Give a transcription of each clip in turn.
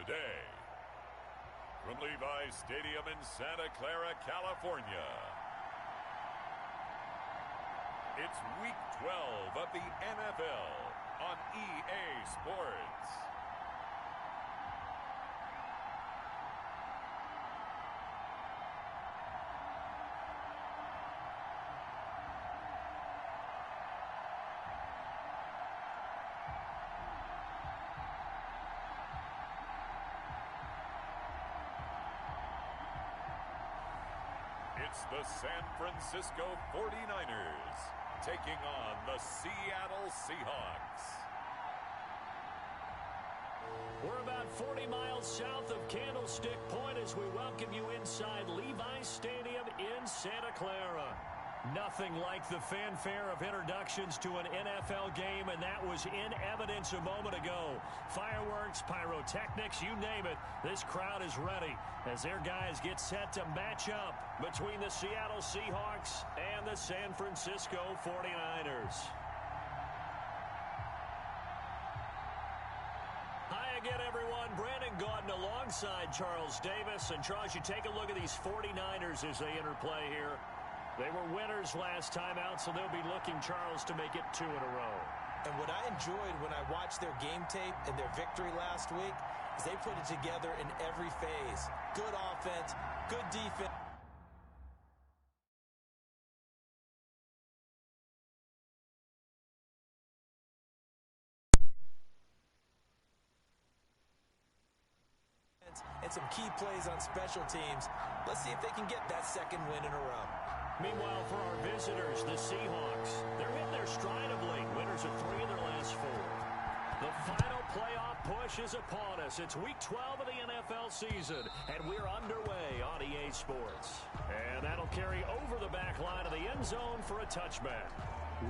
today. From Levi's Stadium in Santa Clara, California, it's Week 12 of the NFL on EA Sports. It's the San Francisco 49ers taking on the Seattle Seahawks. We're about 40 miles south of Candlestick Point as we welcome you inside Levi's Stadium in Santa Clara. Nothing like the fanfare of introductions to an NFL game, and that was in evidence a moment ago. Fireworks, pyrotechnics, you name it. This crowd is ready as their guys get set to match up between the Seattle Seahawks and the San Francisco 49ers. Hi again, everyone. Brandon Gaudin alongside Charles Davis. And Charles, you take a look at these 49ers as they interplay here. They were winners last time out, so they'll be looking, Charles, to make it 2 in a row. And what I enjoyed when I watched their game tape and their victory last week is they put it together in every phase. Good offense, good defense. And some key plays on special teams. Let's see if they can get that second win in a row. Meanwhile, for our visitors, the Seahawks, they're hitting their stride of late. Winners of 3 of their last 4. The final playoff push is upon us. It's Week 12 of the NFL season, and we're underway on EA Sports. And that'll carry over the back line of the end zone for a touchback.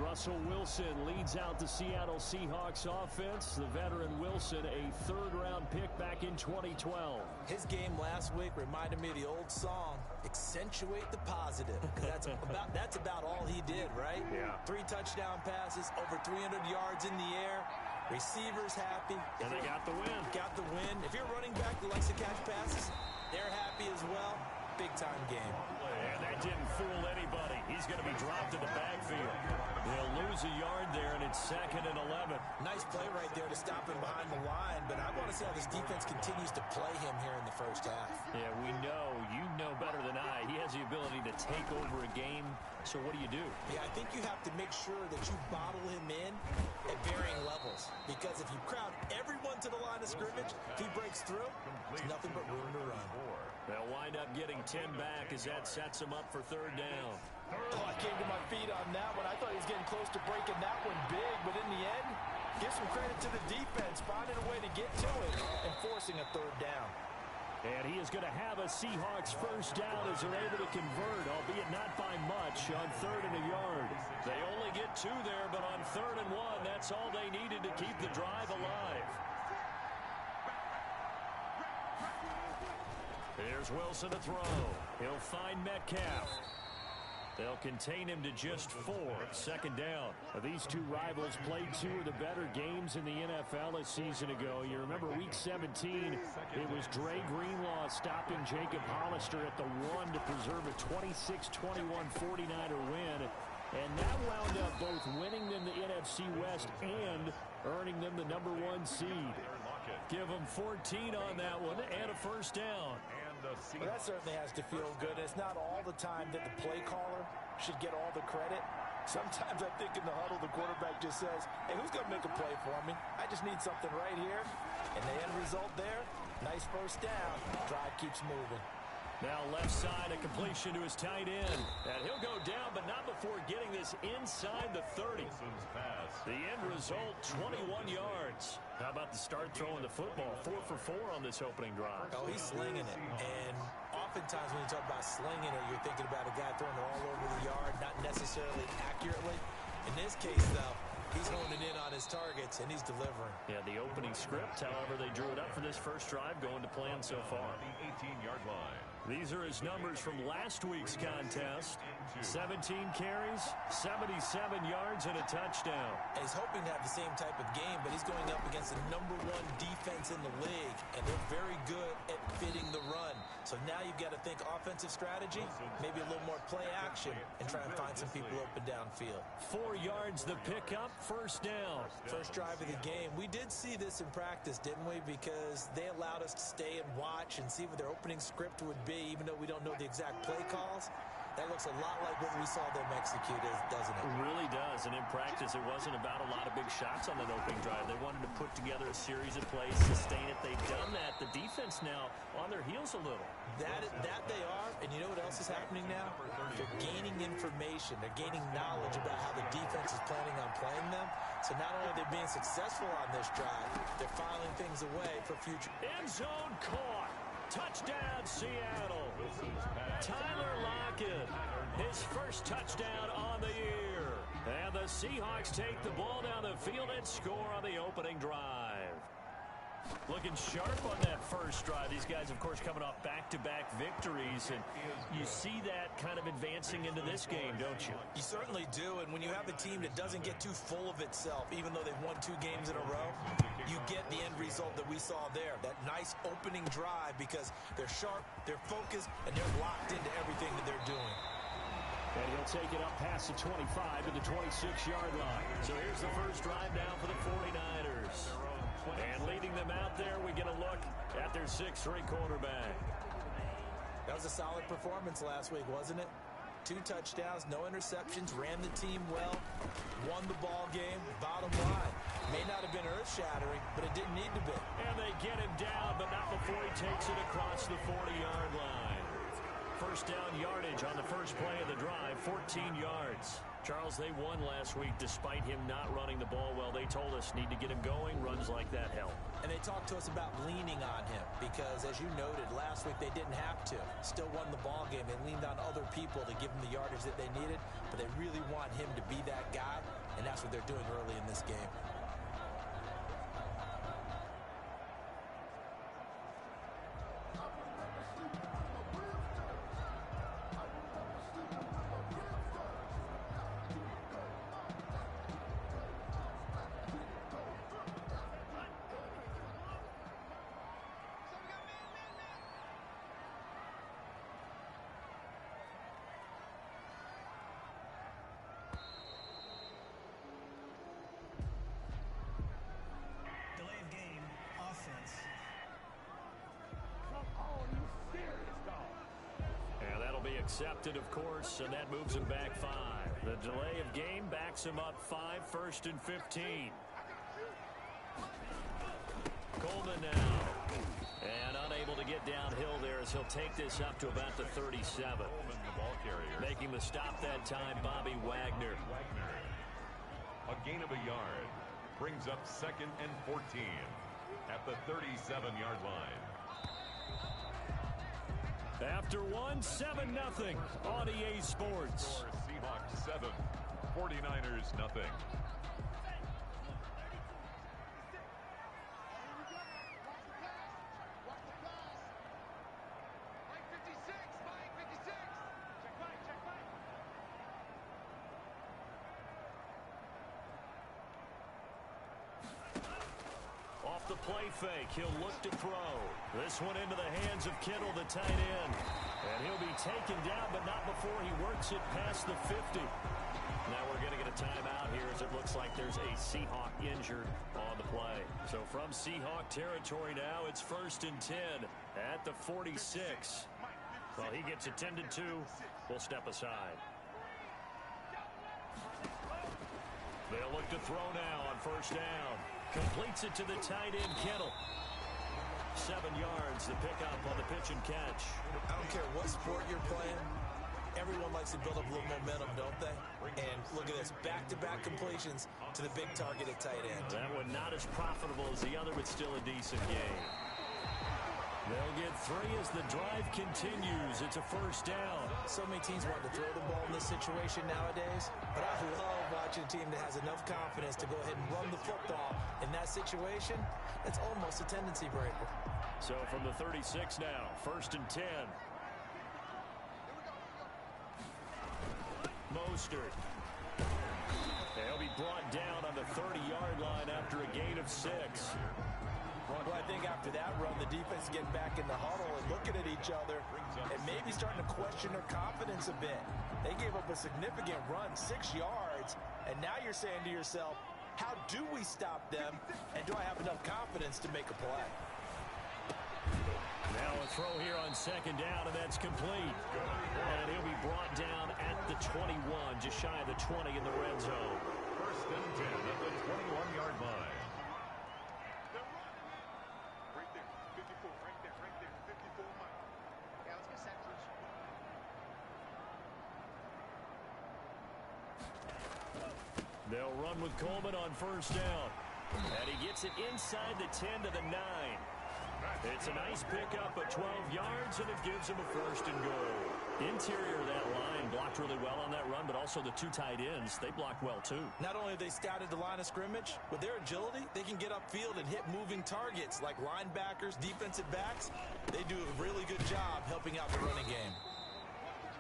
Russell Wilson leads out the Seattle Seahawks offense. The veteran Wilson, a third-round pick back in 2012. His game last week reminded me of the old song, Accentuate the Positive. That's about all he did, right? Yeah. 3 touchdown passes, over 300 yards in the air. Receivers happy. And they got the win. Got the win. If you're running back that likes to catch passes, they're happy as well. Big-time game. And that didn't fool anybody. He's going to be dropped in the backfield. They'll lose a yard there, and it's 2nd and 11. Nice play right there to stop him behind the line, but I want to see how this defense continues to play him here in the first half. Yeah, we know. You know better than I. He has the ability to take over a game, so what do you do? Yeah, I think you have to make sure that you bottle him in at varying levels, because if you crowd everyone to the line of scrimmage, if he breaks through, there's nothing but room to run. They'll wind up getting 10 back as that sets him up for 3rd down. Oh, I came to my feet on that one. I thought he was getting close to breaking that one big, but in the end, give some credit to the defense, finding a way to get to it and forcing a 3rd down. And he is going to have a Seahawks first down as they're able to convert, albeit not by much, on 3rd and a yard. They only get 2 there, but on 3rd and 1, that's all they needed to keep the drive alive. Here's Wilson to throw. He'll find Metcalf. They'll contain him to just 4. 2nd down. These 2 rivals played 2 of the better games in the NFL a season ago. You remember Week 17, it was Dre Greenlaw stopping Jacob Hollister at the 1 to preserve a 26-21 49er win. And that wound up both winning them the NFC West and earning them the number 1 seed. Give them 14 on that one and a first down. Well, that certainly has to feel good. It's not all the time that the play caller should get all the credit. Sometimes I think in the huddle, the quarterback just says, hey, who's going to make a play for me? I just need something right here. And the end result there, nice first down. Drive keeps moving. Now left side, a completion to his tight end. And he'll go down, but not before getting this inside the 30. The end result, 21 yards. How about the start throwing the football? 4 for 4 on this opening drive. Oh, he's slinging it. And oftentimes when you talk about slinging it, you're thinking about a guy throwing it all over the yard, not necessarily accurately. In this case, though, he's honing in on his targets, and he's delivering. Yeah, the opening script, however, they drew it up for this first drive, going to plan so far. The 18-yard line. These are his numbers from last week's contest. 17 carries, 77 yards, and a touchdown. And he's hoping to have the same type of game, but he's going up against the #1 defense in the league, and they're very good at fitting the run. So now you've got to think offensive strategy, maybe a little more play action, and try and find some people open downfield. 4 yards the pickup, first down. First drive of the game. We did see this in practice, didn't we? Because they allowed us to stay and watch and see what their opening script would be, even though we don't know the exact play calls. That looks a lot like what we saw them execute, doesn't it? It really does. And in practice, it wasn't about a lot of big shots on that opening drive. They wanted to put together a series of plays, sustain it. They've done that. The defense now on their heels a little. That they are. And you know what else is happening now? They're gaining information. They're gaining knowledge about how the defense is planning on playing them. So not only are they being successful on this drive, they're filing things away for future. End zone caught. Touchdown, Seattle. Tyler Lockett, his first touchdown on the year. And the Seahawks take the ball down the field and score on the opening drive. Looking sharp on that first drive. These guys, of course, coming off back-to-back victories. And you see that kind of advancing into this game, don't you? You certainly do. And when you have a team that doesn't get too full of itself, even though they've won 2 games in a row, you get the end result that we saw there. That nice opening drive because they're sharp, they're focused, and they're locked into everything that they're doing. And he'll take it up past the 25 to the 26-yard line. So here's the first drive now for the 49ers. And leading them out there, we get a look at their 6'3" quarterback. That was a solid performance last week, wasn't it? 2 touchdowns, no interceptions, ran the team well, won the ball game. Bottom line, may not have been earth-shattering, but it didn't need to be. And they get him down, but not before he takes it across the 40-yard line. First down yardage on the first play of the drive, 14 yards. Charles, they won last week despite him not running the ball well. They told us need to get him going. Runs like that help. And they talked to us about leaning on him because, as you noted, last week they didn't have to. Still won the ball game. They leaned on other people to give them the yardage that they needed, but they really want him to be that guy, and that's what they're doing early in this game. Accepted, of course, and that moves him back 5. The delay of game backs him up 5, 1st and 15. Coleman now. And unable to get downhill there as he'll take this up to about the 37. Making the stop that time, Bobby Wagner. A gain of a yard brings up 2nd and 14 at the 37-yard line. After 1, 7-0 on EA Sports. Seahawks 7, 49ers nothing. Off the play fake, he'll look to throw. This one into the hands of Kittle, the tight end. And he'll be taken down, but not before he works it past the 50. Now we're going to get a timeout here as it looks like there's a Seahawk injured on the play. So from Seahawk territory now, it's 1st and 10 at the 46. Well, he gets attended to. We'll step aside. They'll look to throw now on 1st down. Completes it to the tight end, Kittle. 7 yards, the pickup on the pitch and catch. I don't care what sport you're playing. Everyone likes to build up a little momentum, don't they? And look at this, back-to-back completions to the big target at tight end. That one not as profitable as the other, but still a decent game. They'll get 3 as the drive continues. It's a 1st down. So many teams want to throw the ball in this situation nowadays, but I love watching a team that has enough confidence to go ahead and run the football. In that situation, it's almost a tendency breaker. So from the 36 now, 1st and 10. Mostert. He'll be brought down on the 30-yard line after a gain of 6. Well, I think after that run, the defense getting back in the huddle and looking at each other and maybe starting to question their confidence a bit. They gave up a significant run, 6 yards, and now you're saying to yourself, how do we stop them, and do I have enough confidence to make a play? Now a throw here on second down, and that's complete. And he'll be brought down at the 21, just shy of the 20 in the red zone. First and 10 at the 21-yard line. They'll run with Coleman on first down. And he gets it inside the 10 to the 9. It's a nice pickup of 12 yards, and it gives him a first and goal. Interior of that line blocked really well on that run, but also the 2 tight ends, they blocked well too. Not only have they scouted the line of scrimmage, with their agility, they can get upfield and hit moving targets like linebackers, defensive backs. They do a really good job helping out the running game.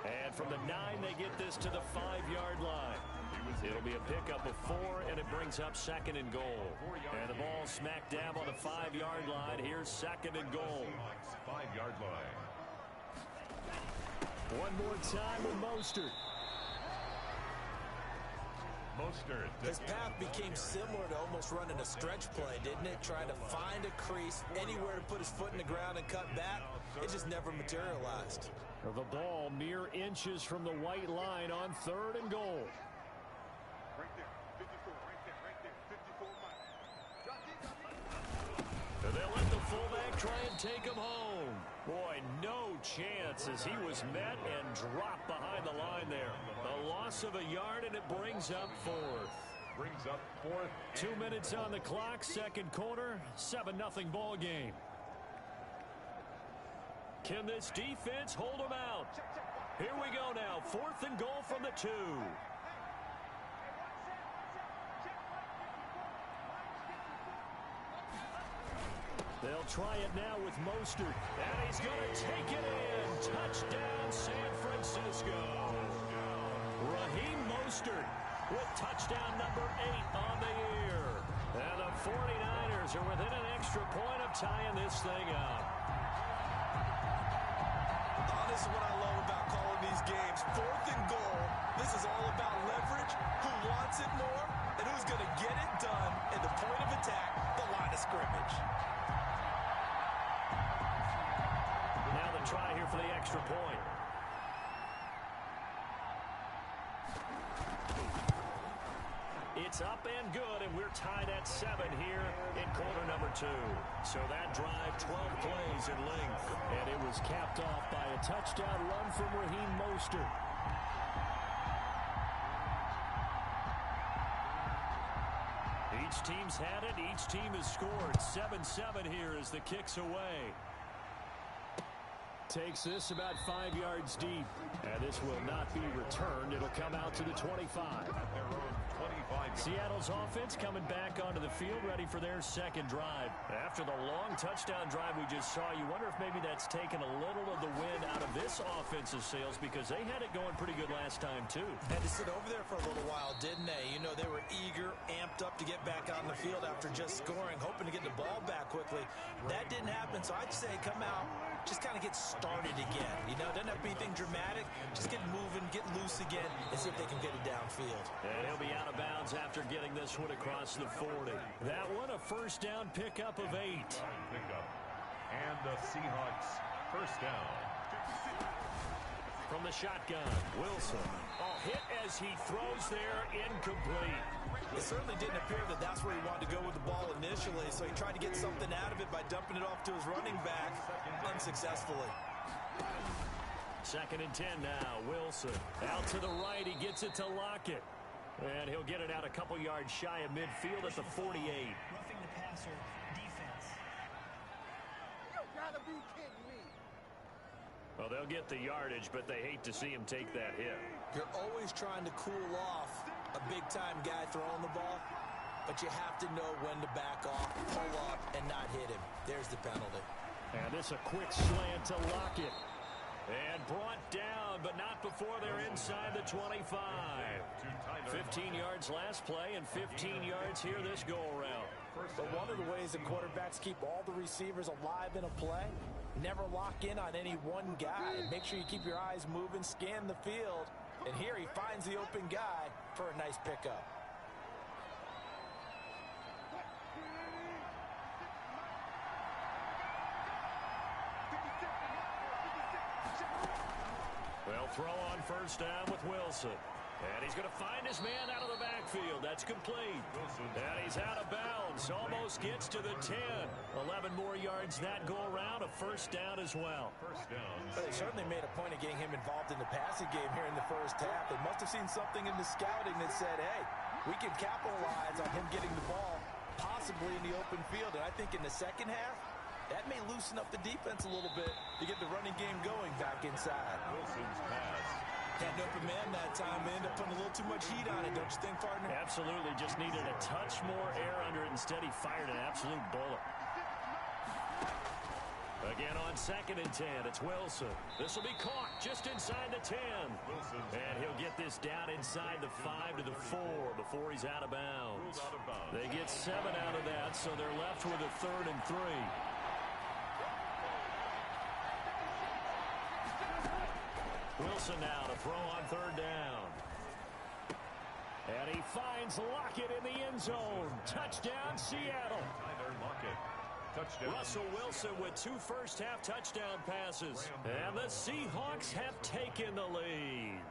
And from the 9, they get this to the 5-yard line. It'll be a pickup of 4, and it brings up second and goal. And the ball smack dab on the 5-yard line. Here's second and goal. 5-yard line. One more time with Mostert. His path became similar to almost running a stretch play, didn't it? Trying to find a crease, anywhere to put his foot in the ground and cut back. It just never materialized. The ball mere inches from the white line on third and goal. Right there, 54, right there, 54 And they'll let the fullback try and take him home. Boy, no chance as he was met and dropped behind the line there. A loss of a yard, and it brings up 4th. Brings up 4th. 2 minutes on the clock, second quarter, 7-0 ball game. Can this defense hold them out? Here we go now, 4th and goal from the 2. They'll try it now with Mostert, and he's going to take it in. Touchdown, San Francisco. Raheem Mostert with touchdown number 8 on the year. And the 49ers are within an extra point of tying this thing up. This is what I love about calling these games. 4th and goal. This is all about leverage, who wants it more, and who's going to get it done at the point of attack, the line of scrimmage. Now the try here for the extra point. It's up and good, and we're tied at 7 here in quarter number 2. So that drive, 12 plays in length. And it was capped off by a touchdown run from Raheem Mostert. Each team's had it. Each team has scored. 7-7 here as the kick's away. Takes this about 5 yards deep. And this will not be returned. It'll come out to the 25. Seattle's offense coming back onto the field, ready for their second drive. After the long touchdown drive we just saw, you wonder if maybe that's taken a little of the wind out of this offensive sails, because they had it going pretty good last time, too. Had to sit over there for a little while, didn't they? You know, they were eager, amped up to get back on the field after just scoring, hoping to get the ball back quickly. That didn't happen, so I'd say come out, just kind of get started again. You know, doesn't have to be anything dramatic. Just get moving, get loose again, and see if they can get it downfield. And he'll be out of bounds after getting this one across the 40. That one a first down pickup of 8. Pickup. And the Seahawks first down. From the shotgun, Wilson. Hit as he throws there, incomplete. It certainly didn't appear that that's where he wanted to go with the ball initially, so he tried to get something out of it by dumping it off to his running back unsuccessfully. 2nd and 10 now. Wilson out to the right. He gets it to Lockett. And he'll get it out a couple yards shy of midfield at the 48. Roughing the passer defense. You gotta be kidding me. Well, they'll get the yardage, but they hate to see him take that hit. You're always trying to cool off a big-time guy throwing the ball, but you have to know when to back off, pull up, and not hit him. There's the penalty. And this a quick slant to Lockett. And brought down, but not before they're inside the 25. 15 yards last play and 15 yards here this go-around. But one of the ways the quarterbacks keep all the receivers alive in a play, never lock in on any one guy. Make sure you keep your eyes moving, scan the field. And here he finds the open guy for a nice pickup. Well, throw on first down with Wilson. And he's going to find his man out of the backfield. That's complete. And he's out of bounds. Almost gets to the 10. 11 more yards that go around. A first down as well. But they certainly made a point of getting him involved in the passing game here in the first half. They must have seen something in the scouting that said, hey, we can capitalize on him getting the ball possibly in the open field. And I think in the second half, that may loosen up the defense a little bit to get the running game going back inside. Wilson's pass. Had an open man that time. They ended up putting a little too much heat on it, don't you think, partner? Absolutely. Just needed a touch more air under it. Instead, he fired an absolute bullet. Again on 2nd and 10. It's Wilson. This will be caught just inside the 10. And he'll get this down inside the 5 to the 4 before he's out of bounds. They get 7 out of that, so they're left with a 3rd and 3. Wilson now to throw on 3rd down. And he finds Lockett in the end zone. Touchdown, Seattle. Tyler Lockett. Touchdown. Russell Wilson with 2 first-half touchdown passes. And the Seahawks have taken the lead.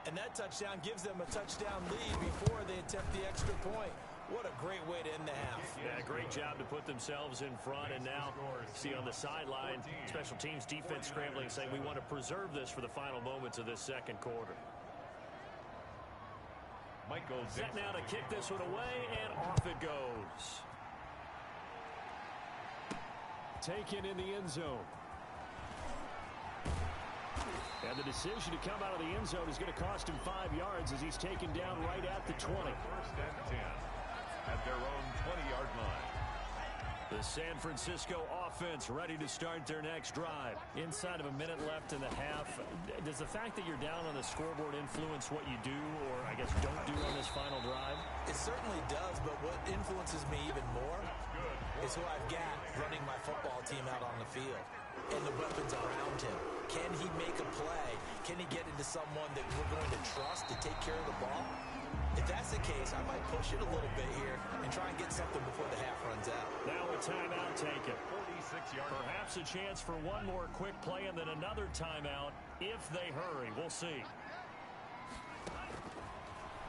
And that touchdown gives them a touchdown lead before they attempt the extra point. What a great way to end the half. Yeah, great job to put themselves in front. And now, see on the sideline, special teams defense scrambling, saying we want to preserve this for the final moments of this second quarter. Michael Set now to kick this one away, and off it goes. Taken in the end zone. And the decision to come out of the end zone is going to cost him 5 yards as he's taken down right at the 20. 1st and 10 at their own 20-yard line. The San Francisco offense ready to start their next drive. Inside of a minute left in the half, does the fact that you're down on the scoreboard influence what you do, or I guess don't do on this final drive? It certainly does, but what influences me even more is who I've got running my football team out on the field and the weapons around him. Can he make a play? Can he get into someone that we're going to trust to take care of the ball? If that's the case, I might push it a little bit here and try and get something before the half runs out. Now a timeout taken. 46-yard. Perhaps a chance for one more quick play and then another timeout if they hurry. We'll see.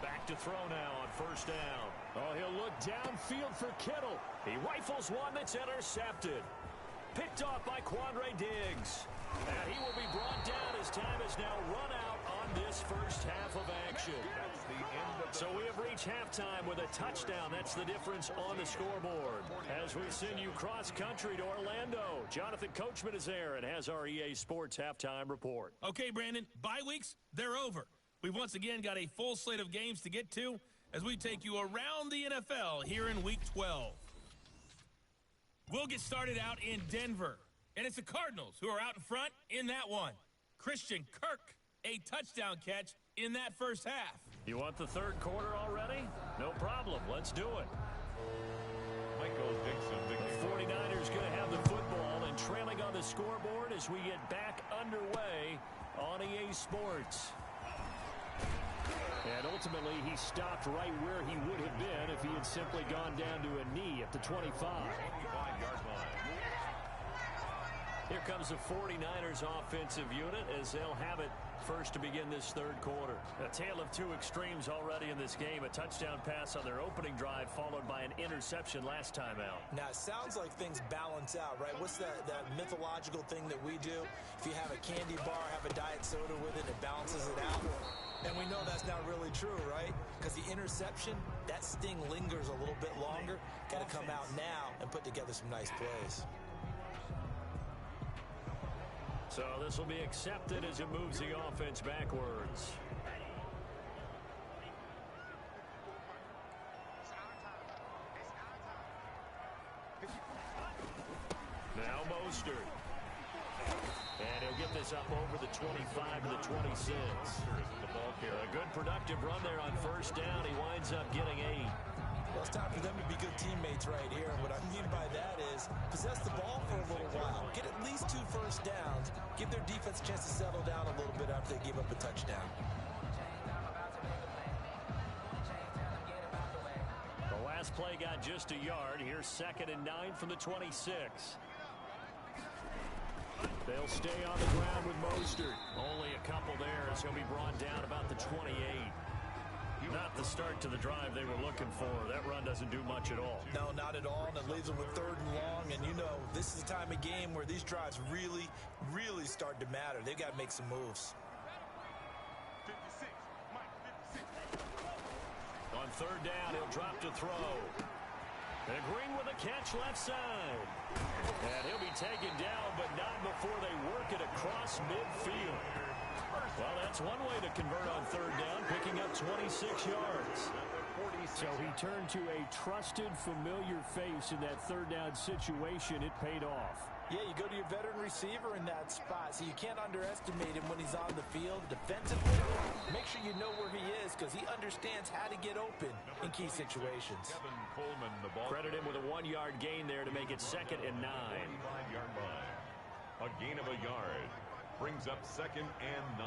Back to throw now on first down. Oh, he'll look downfield for Kittle. He rifles one that's intercepted. Picked off by Quandre Diggs. And he will be brought down as time is now run out on this first half of action. That's the end of the... So we have reached halftime with a touchdown. That's the difference on the scoreboard. As we send you cross-country to Orlando, Jonathan Coachman is there and has our EA Sports halftime report. Okay, Brandon, bye weeks, they're over. We've once again got a full slate of games to get to as we take you around the NFL here in Week 12. We'll get started out in Denver, and it's the Cardinals who are out in front in that one. Christian Kirk, a touchdown catch in that first half. You want the third quarter already? No problem. Let's do it. Michael Dixon. The 49ers going to have the football and trailing on the scoreboard as we get back underway on EA Sports. And ultimately, he stopped right where he would have been if he had simply gone down to a knee at the 25. 25-yard line. Here comes the 49ers offensive unit as they'll have it first to begin this third quarter. A tale of two extremes already in this game. A touchdown pass on their opening drive followed by an interception last time out. Now, it sounds like things balance out, right? What's that mythological thing that we do? If you have a candy bar, have a diet soda with it, it balances it out. And we know that's not really true, right? Because the interception, that sting lingers a little bit longer. Got to come out now and put together some nice plays. So this will be accepted as it moves the offense backwards. Now Mostert. And he'll get this up over the 25 to the 26. A good productive run there on first down. He winds up getting 8. Well, it's time for them to be good teammates right here. And what I mean by that is possess the ball for a little while. Get at least 2 first downs. Give their defense a chance to settle down a little bit after they give up a touchdown. The last play got just a yard. Here's 2nd and 9 from the 26. They'll stay on the ground with Mostert. Only a couple there as he'll be brought down about the 28. Not the start to the drive they were looking for. That run doesn't do much at all. No, not at all, and it leaves them with 3rd and long. And, you know, this is the time of game where these drives really, really start to matter. They've got to make some moves. 56, Mike, 56. On 3rd down, he'll drop to throw. And Green with a catch left side. And he'll be taken down, but not before they work it across midfield. Well, that's one way to convert on 3rd down, picking up 26 yards. So he turned to a trusted, familiar face in that 3rd down situation. It paid off. Yeah, you go to your veteran receiver in that spot, so you can't underestimate him when he's on the field. Defensively, make sure you know where he is because he understands how to get open in key situations. Credit him with a 1-yard gain there to make it 2nd and 9. A gain of a yard brings up 2nd and 9.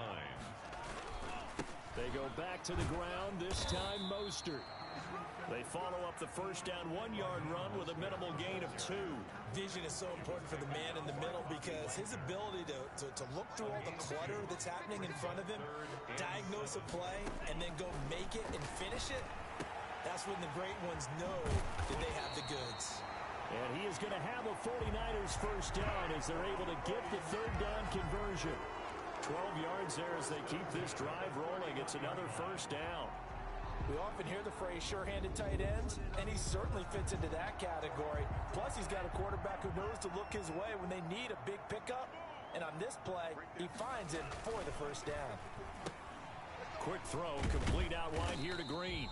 They go back to the ground, this time Mostert. They follow up the first down 1-yard run with a minimal gain of 2. Vision is so important for the man in the middle because his ability to look through all the clutter that's happening in front of him, diagnose a play, and then go make it and finish it, that's when the great ones know that they have the goods. And he is going to have a 49ers first down as they're able to get the 3rd down conversion. 12 yards there as they keep this drive rolling. It's another first down. We often hear the phrase sure-handed tight ends, and he certainly fits into that category. Plus, he's got a quarterback who knows to look his way when they need a big pickup. And on this play, he finds it for the first down. Quick throw, complete out wide here to Green.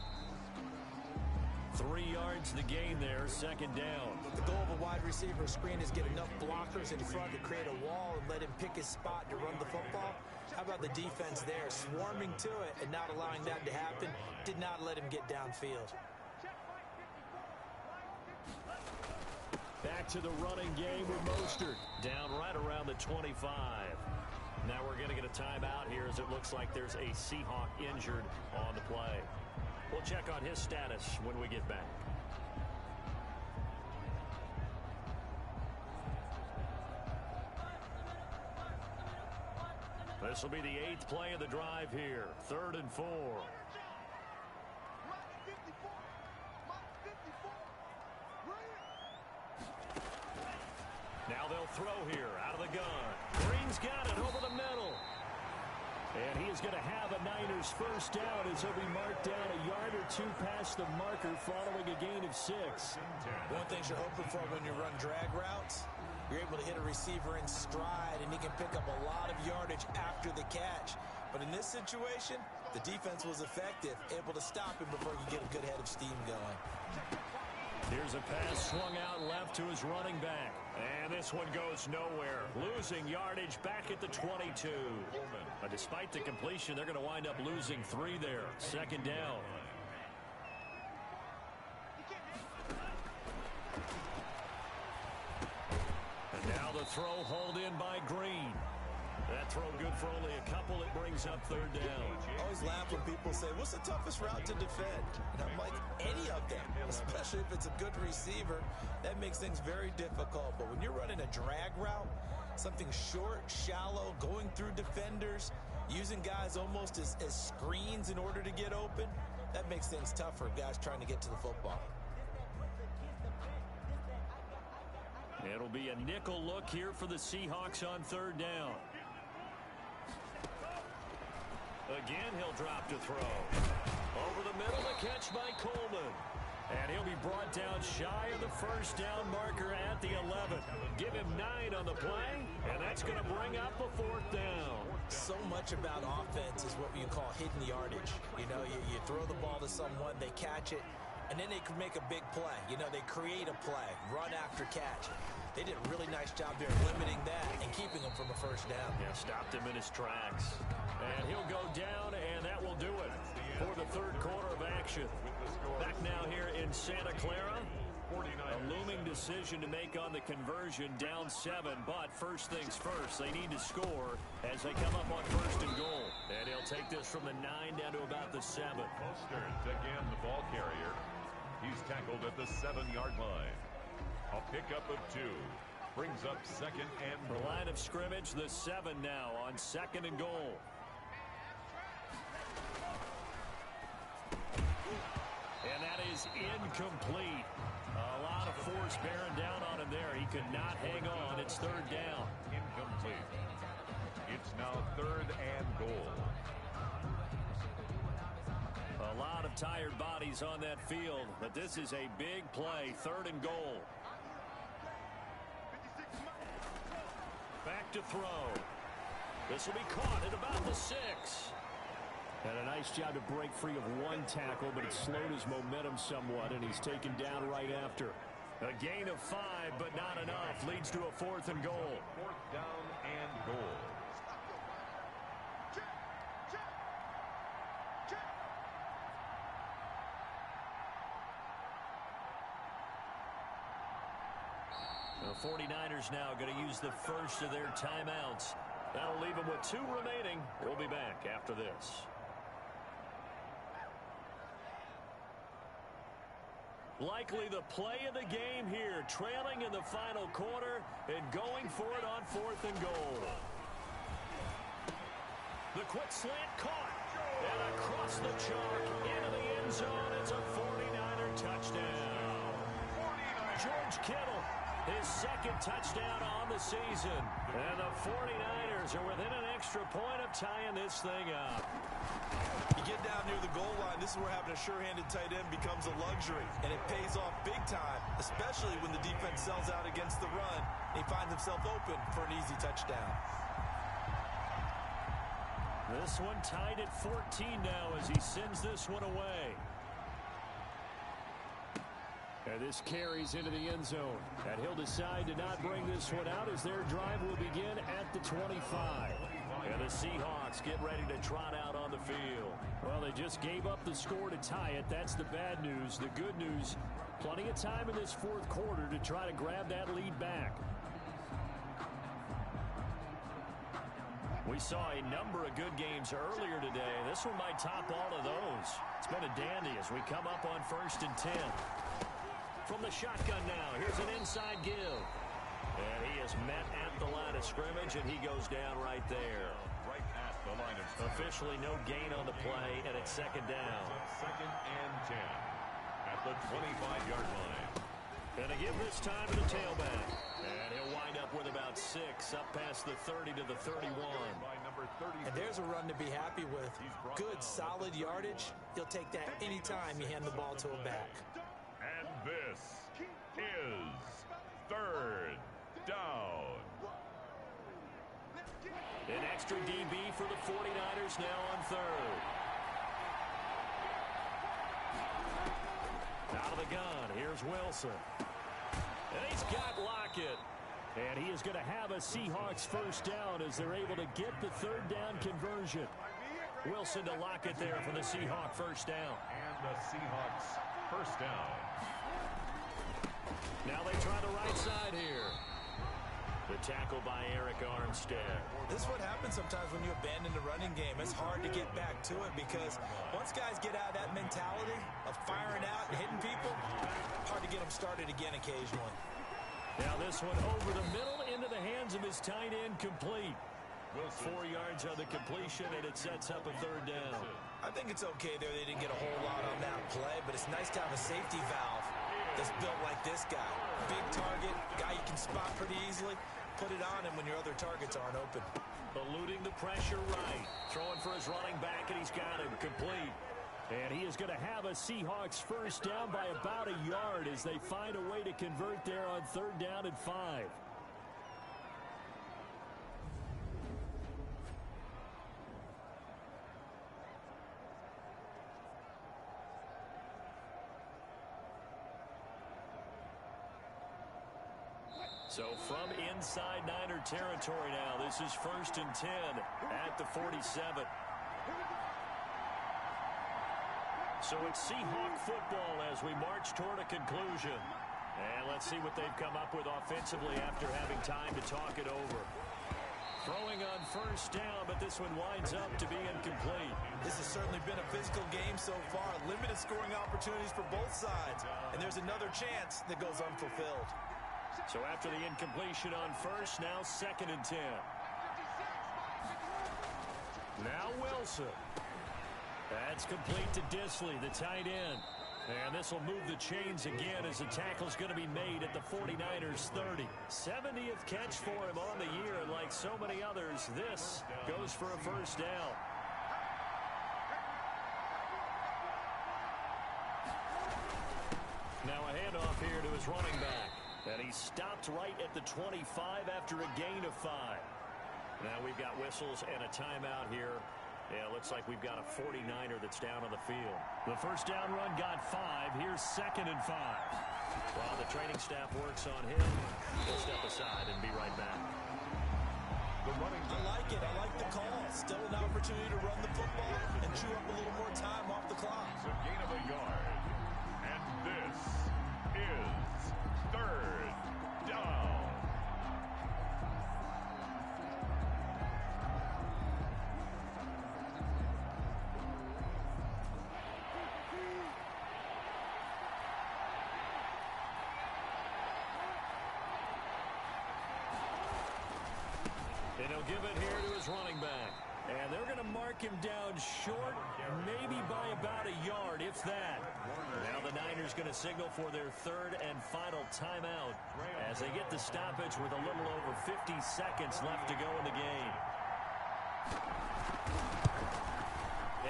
3 yards the gain there, 2nd down. The goal of a wide receiver screen is get enough blockers in front to create a wall and let him pick his spot to run the football. How about the defense there, swarming to it and not allowing that to happen? Did not let him get downfield. Back to the running game with Mostert. Down right around the 25. Now we're going to get a timeout here as it looks like there's a Seahawk injured on the play. We'll check on his status when we get back. This will be the 8th play of the drive here. 3rd and 4. Now they'll throw here out of the gun. Green's got it over the middle. And he is going to have a Niners first down as he'll be marked down a yard or 2 past the marker following a gain of 6. One thing you're hoping for when you run drag routes, you're able to hit a receiver in stride, and he can pick up a lot of yardage after the catch. But in this situation, the defense was effective, able to stop him before he could get a good head of steam going. Here's a pass swung out left to his running back. And this one goes nowhere. Losing yardage back at the 22. But despite the completion, they're going to wind up losing 3 there. 2nd down. And now the throw hauled in by Green. That throw good for only a couple. It brings up 3rd down. I always laugh when people say, what's the toughest route to defend? And I'm like, any of them, especially if it's a good receiver. That makes things very difficult. But when you're running a drag route, something short, shallow, going through defenders, using guys almost as screens in order to get open, that makes things tough for guys trying to get to the football. It'll be a nickel look here for the Seahawks on 3rd down. Again, he'll drop to throw. Over the middle, the catch by Coleman. And he'll be brought down shy of the first down marker at the 11. Give him 9 on the play, and that's going to bring up a 4th down. So much about offense is what you call hidden yardage. You know, you throw the ball to someone, they catch it, and then they can make a big play. You know, they create a play, run after catch. They did a really nice job there limiting that and keeping him from a first down. Yeah, stopped him in his tracks. And he'll go down, and that will do it for the third quarter of action. Back now here in Santa Clara. A looming decision to make on the conversion, down 7. But first things first, they need to score as they come up on first and goal. And he'll take this from the 9 down to about the 7. Mostert, again, the ball carrier. He's tackled at the 7-yard line. A pickup of 2. Brings up second and the line of scrimmage, the 7 now on second and goal. And that is incomplete. A lot of force bearing down on him there. He could not hang on. It's third down. Incomplete. It's now third and goal. A lot of tired bodies on that field, but this is a big play. Third and goal. Back to throw. This will be caught at about the 6. And a nice job to break free of one tackle, but it slowed his momentum somewhat, and he's taken down right after. A gain of 5, but not enough. Leads to a fourth and goal. Fourth down and goal. The 49ers now going to use the first of their timeouts. That'll leave them with 2 remaining. We'll be back after this. Likely the play of the game here, trailing in the final quarter and going for it on fourth and goal. The quick slant caught, and across the chalk into the end zone. It's a 49er touchdown. George Kittle, his second touchdown on the season. And the 49ers are within an extra point of tying this thing up. You get down near the goal line, this is where having a sure-handed tight end becomes a luxury, and it pays off big time, especially when the defense sells out against the run, and he finds himself open for an easy touchdown. This one tied at 14 now as he sends this one away. And this carries into the end zone. And he'll decide to not bring this one out as their drive will begin at the 25. And the Seahawks get ready to trot out on the field. Well, they just gave up the score to tie it. That's the bad news. The good news, plenty of time in this fourth quarter to try to grab that lead back. We saw a number of good games earlier today. This one might top all of those. It's been a dandy as we come up on first and 10. From the shotgun now, here's an inside give. And he is met at the line of scrimmage, and he goes down right there. Right at the line of scrimmage. Officially no gain on the play, and it's second down. Second and 10 at the 25-yard line. And to give this time to the tailback. And he'll wind up with about 6, up past the 30 to the 31. And there's a run to be happy with. Good, solid yardage. You'll take that anytime you hand the ball to a back. And this is third down. An extra DB for the 49ers now on third. Out of the gun, here's Wilson. And he's got Lockett. And he is going to have a Seahawks first down as they're able to get the third down conversion. Wilson to Lockett there for the Seahawks first down. And the Seahawks first down. Now they try the right side here. The tackle by Eric Armstead. This is what happens sometimes when you abandon the running game. It's hard to get back to it because once guys get out of that mentality of firing out and hitting people, hard to get them started again occasionally. Now this one over the middle into the hands of his tight end, complete. 4 yards on the completion, and it sets up a third down. I think it's okay there. They didn't get a whole lot on that play, but it's nice to have a safety valve that's built like this guy. Big target, guy you can spot pretty easily. Put it on him when your other targets aren't open. Eluding the pressure right. Throwing for his running back, and he's got him complete. And he is going to have a Seahawks first down by about a yard as they find a way to convert there on third down and 5. So from inside Niner territory now, this is 1st and 10 at the 47. So it's Seahawk football as we march toward a conclusion. And let's see what they've come up with offensively after having time to talk it over. Throwing on 1st down, but this one winds up to be incomplete. This has certainly been a physical game so far. Limited scoring opportunities for both sides. And there's another chance that goes unfulfilled. So after the incompletion on 1st, now 2nd and 10. Now Wilson. That's complete to Disley, the tight end. And this will move the chains again as the tackle's going to be made at the 49ers 30. 70th catch for him on the year, and like so many others, this goes for a 1st down. Now a handoff here to his running back. And he stopped right at the 25 after a gain of 5. Now we've got whistles and a timeout here. Yeah, looks like we've got a 49er that's down on the field. The 1st down run got 5. Here's 2nd and 5. While the training staff works on him, we'll step aside and be right back. I like it. I like the call. Still an opportunity to run the football and chew up a little more time off the clock. It's a gain of a yard. And this is 3rd down. And he'll give it here to his running back. And they're going to mark him down short, maybe by about a yard, if that. Now the Niners going to signal for their 3rd and final timeout as they get the stoppage with a little over 50 seconds left to go in the game.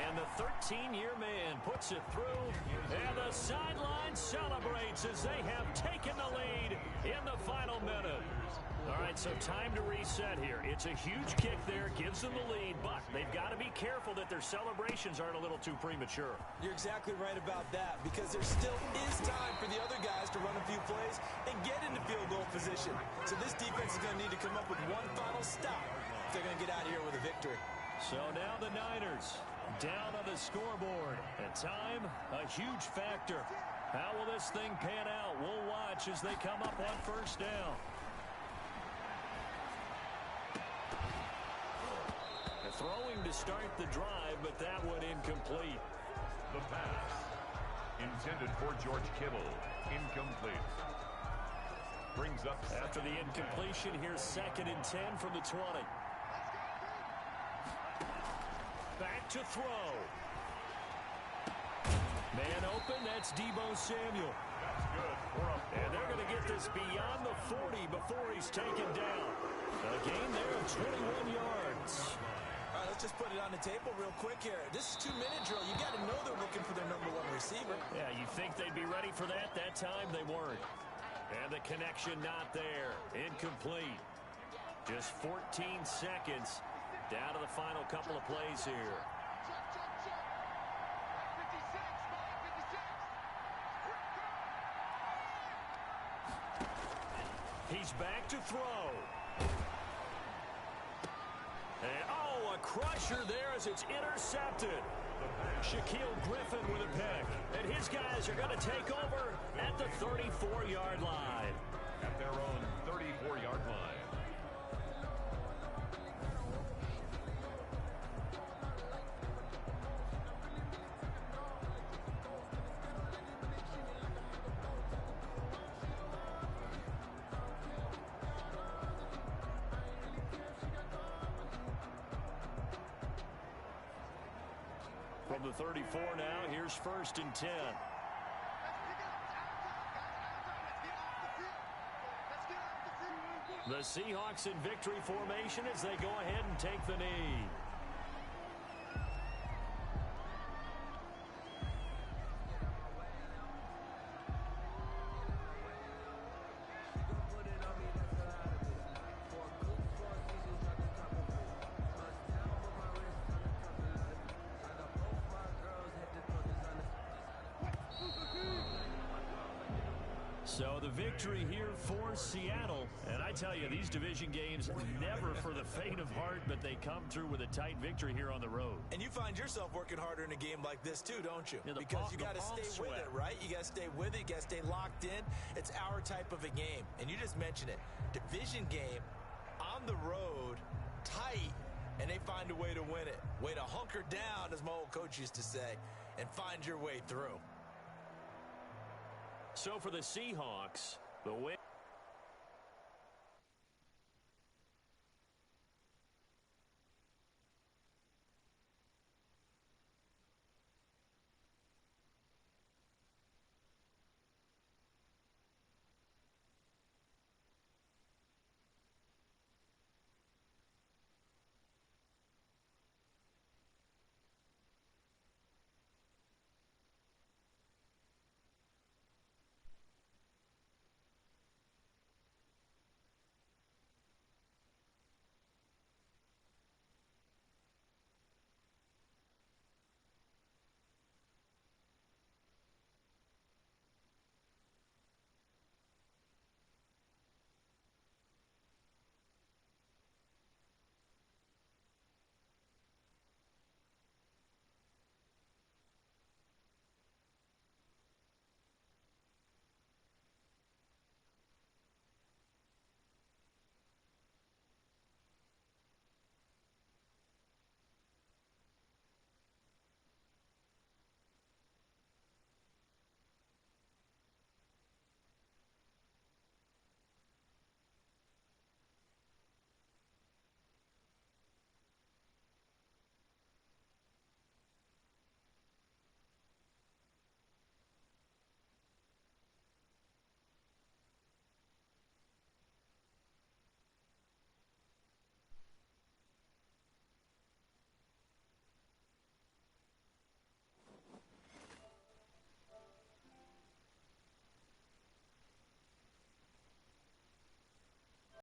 And the 13-year man puts it through, and the sideline celebrates as they have taken the lead in the final minute. All right, so time to reset here. It's a huge kick there, gives them the lead, but they've got to be careful that their celebrations aren't a little too premature. You're exactly right about that, because there still is time for the other guys to run a few plays and get into field goal position. So this defense is going to need to come up with one final stop if they're going to get out of here with a victory. So now the Niners down on the scoreboard, and time, a huge factor. How will this thing pan out? We'll watch as they come up on 1st down. Throwing to start the drive, but that one incomplete. The pass intended for George Kittle. Incomplete. Brings up after the incompletion. Here's 2nd and 10 from the 20. Back to throw. Man open. That's Deebo Samuel. That's good. And they're going to get this beyond the 40 before he's taken down. A gain there of 21 yards. All right, let's just put it on the table real quick here. This is 2-minute drill. You got to know they're looking for their #1 receiver. Yeah, you think they'd be ready for that? That time they weren't. And the connection not there. Incomplete. Just 14 seconds down to the final couple of plays here. He's back to throw. And, a crusher there as it's intercepted. Shaquille Griffin with a pick. And his guys are going to take over at the 34-yard line. At their own 34-yard line. From the 34 now, here's 1st and 10. The Seahawks in victory formation as they go ahead and take the knee. So the victory here for Seattle. And I tell you, these division games never for the faint of heart, but they come through with a tight victory here on the road. And you find yourself working harder in a game like this too, don't you? Yeah, because you got to stay with it, right? You got to stay with it. You got to stay locked in. It's our type of a game. And you just mentioned it. Division game on the road, tight, and they find a way to win it. Way to hunker down, as my old coach used to say, and find your way through. So for the Seahawks, the win.